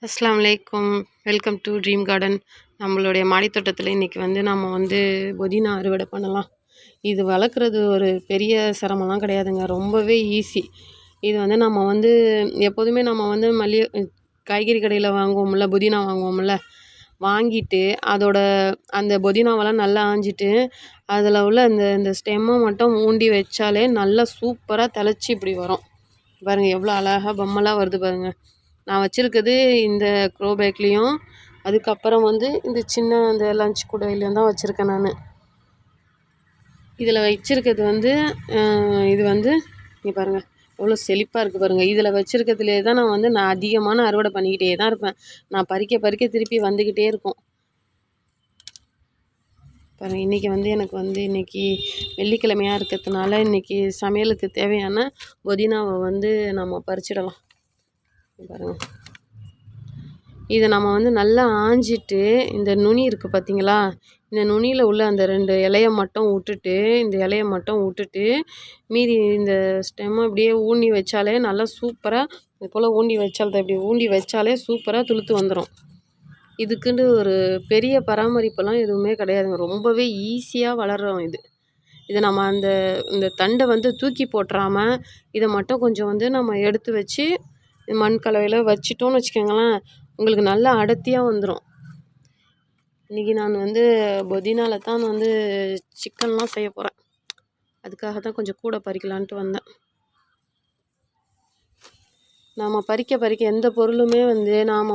அஸ்ஸலாமு அலைக்கும். Welcome to dream garden. நம்மளுடைய மாடித்தோட்டத்தில் இன்றைக்கி நம்ம புதினா அறுவடை பண்ணலாம். இது வளர்க்குறது ஒரு பெரிய சிரமம்லாம் கிடையாதுங்க, ரொம்பவே ஈஸி. இது நம்ம எப்போதுமே நம்ம காய்கறி கடையில் வாங்குவோம்ல, புதினா வாங்குவோம்ல, வாங்கிட்டு அதோட அந்த புதினாவெல்லாம் நல்லா ஆஞ்சிட்டு அதில் உள்ள இந்த ஸ்டெம்மை மட்டும் ஊண்டி வச்சாலே நல்லா சூப்பராக தழைச்சி இப்படி வரும். பாருங்கள் எவ்வளோ அழகாக பொம்மைலாம் வருது பாருங்கள். நான் வச்சுருக்கிறது இந்த க்ரோ பேக்லேயும், அதுக்கப்புறம் இந்த சின்ன இந்த லஞ்ச் கூடையிலையும் தான் வச்சுருக்கேன் நான். இதில் வச்சுருக்கிறது இது இங்கே பாருங்கள் எவ்வளோ செழிப்பாக இருக்குது பாருங்கள். இதில் வச்சுருக்கிறதுலே தான் நான் அதிகமான அறுவடை பண்ணிக்கிட்டே தான் இருப்பேன். நான் பறிக்க திருப்பி வந்துக்கிட்டே இருக்கும் பாருங்கள். இன்றைக்கி எனக்கு இன்றைக்கி வெள்ளிக்கிழமையாக இருக்கிறதுனால இன்றைக்கி சமையலுக்கு தேவையான புதினாவை நம்ம பறிச்சிடலாம். பாருங்கள், இதை நம்ம நல்லா ஆஞ்சிட்டு இந்த நுனி இருக்குது பார்த்தீங்களா, இந்த நுனியில் உள்ள அந்த 2 இலையை மட்டும் விட்டுட்டு மீதி இந்த ஸ்டெம்மை இப்படியே ஊண்டி வச்சாலே நல்லா சூப்பராக இது போல் ஊண்டி வச்சாலே சூப்பராக துளுத்து வந்துடும். இதுக்குன்னு ஒரு பெரிய பராமரிப்பெல்லாம் எதுவுமே கிடையாதுங்க, ரொம்பவே ஈஸியாக வளர்கிறோம் இது. இதை நம்ம இந்த தண்டை தூக்கி போட்டுறாமல் இதை மட்டும் கொஞ்சம் நம்ம எடுத்து வச்சு மண் கலவையில் வச்சிட்டோன்னு வச்சுக்கோங்களேன், உங்களுக்கு நல்லா அடர்த்தியாக வந்துடும். இன்றைக்கி நான் புதினாவில் தான் சிக்கன்லாம் செய்ய போகிறேன். அதுக்காக தான் கொஞ்சம் கூட பறிக்கலான்ட்டு வந்தேன். நாம் பறிக்க எந்த பொருளுமே நாம்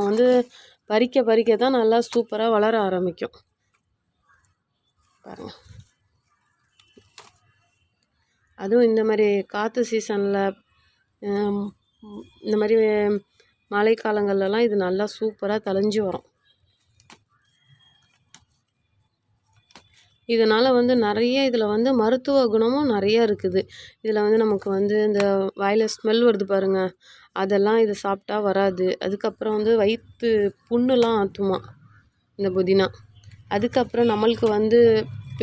பறிக்க தான் நல்லா சூப்பராக வளர ஆரம்பிக்கும். பாருங்கள், அதுவும் இந்த மாதிரி காற்று சீசனில், இந்த மாதிரி மழைக்காலங்கள்லாம் இது நல்லா சூப்பராக தழைஞ்சி வரும். இதனால் நிறைய இதில் மருத்துவ குணமும் நிறையா இருக்குது. இதில் நமக்கு இந்த வாயில் ஸ்மெல் வருது பாருங்கள், அதெல்லாம் இது சாப்பிட்டா வராது. அதுக்கப்புறம் வயிற்று புண்ணுலாம் ஆற்றுமா இந்த புதினா. அதுக்கப்புறம் நம்மளுக்கு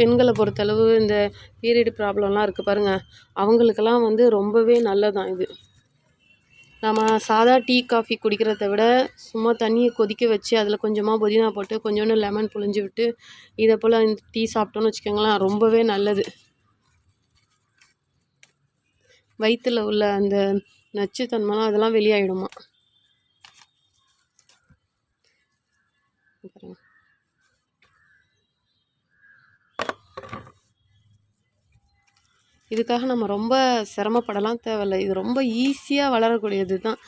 பெண்களை பொறுத்தளவு இந்த பீரியட் ப்ராப்ளம்லாம் இருக்குது பாருங்கள், அவங்களுக்கெல்லாம் ரொம்பவே நல்லதான் இது. நம்ம சாதா டீ காஃபி குடிக்கிறத விட சும்மா தண்ணியை கொதிக்க வச்சு அதில் கொஞ்சமாக புதினா போட்டு கொஞ்சோண்டு லெமன் புழிஞ்சு விட்டு இதை போல் டீ சாப்பிட்டோன்னு வச்சுக்கோங்களேன், ரொம்பவே நல்லது. வயிற்றில் உள்ள அந்த நச்சுத்தன்மைலாம் அதெல்லாம் வெளியாகிடுமா. இதுக்காக நம்ம ரொம்ப சிரமப்படலாம் தேவையில்லை, இது ரொம்ப ஈஸியாக வளரக்கூடியது தான்.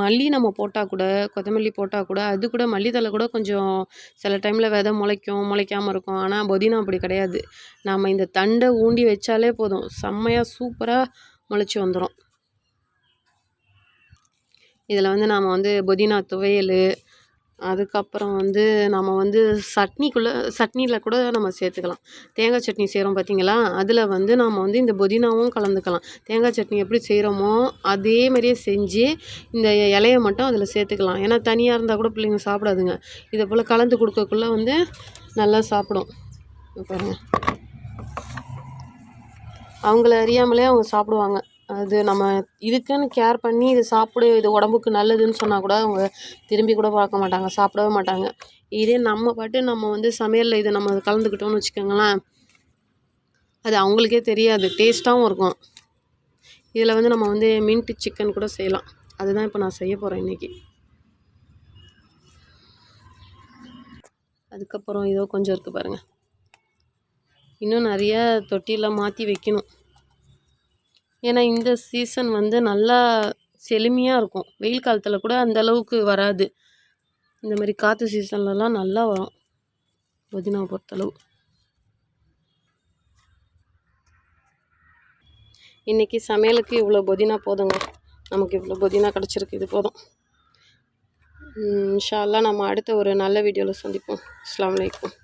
மல்லி நம்ம போட்டால் கூட, கொத்தமல்லி போட்டால் கூட, அது கூட மல்லித்தலை கூட கொஞ்சம் சில டைமில் விதை முளைக்காமல் இருக்கும். ஆனால் புதினா அப்படி கிடையாது, நாம் இந்த தண்டை ஊண்டி வச்சாலே போதும், செம்மையாக சூப்பராக முளைச்சி வந்துடும். இதில் நாம் புதினா துவையல், அதுக்கப்புறம் நம்ம சட்னியில் கூட நம்ம சேர்த்துக்கலாம். தேங்காய் சட்னி செய்கிறோம் பார்த்தீங்களா, அதில் நாம் இந்த புதினாவும் கலந்துக்கலாம். தேங்காய் சட்னி எப்படி செய்கிறோமோ அதே மாதிரியே செஞ்சு இந்த இலையை மட்டும் அதில் சேர்த்துக்கலாம். ஏன்னா தனியாக இருந்தால் கூட பிள்ளைங்க சாப்பிடாதுங்க, இதை போல் கலந்து கொடுக்கக்குள்ளே நல்லா சாப்பிடும். பாருங்கள், அவங்கள அறியாமலே அவங்க சாப்பிடுவாங்க. அது நம்ம இதுக்குன்னு கேர் பண்ணி இது சாப்பிடு, இது உடம்புக்கு நல்லதுன்னு சொன்னால் கூட அவங்க திரும்பி கூட பார்க்க மாட்டாங்க, சாப்பிடவே மாட்டாங்க. இதே நம்ம பாட்டு நம்ம சமையலில் இதை நம்ம கலந்துக்கிட்டோம்னு வச்சுக்கோங்களேன், அது அவங்களுக்கே தெரியாது, டேஸ்ட்டாகவும் இருக்கும். இதில் நம்ம மின்ட் சிக்கன் கூட செய்யலாம். அதுதான் இப்போ நான் செய்ய போகிறேன் இன்றைக்கி. அதுக்கப்புறம் இதோ கொஞ்சம் இருக்குது பாருங்கள், இன்னும் நிறையா தொட்டியில் மாற்றி வைக்கணும். ஏன்னா இந்த சீசன் நல்லா செழுமையாக இருக்கும். வெயில் காலத்தில் கூட அந்த அளவுக்கு வராது, இந்த மாதிரி காற்று சீசன்லலாம் நல்லா வரும் புதினாவை பொறுத்தளவு. இன்றைக்கி சமையலுக்கு இவ்வளோ புதினா போதுங்க, நமக்கு இவ்வளோ புதினா கிடச்சிருக்கு, இது போதும். இன்ஷா அல்லாஹ் நம்ம அடுத்த ஒரு நல்ல வீடியோவில் சந்திப்போம். அஸ்ஸலாமு அலைக்கும்.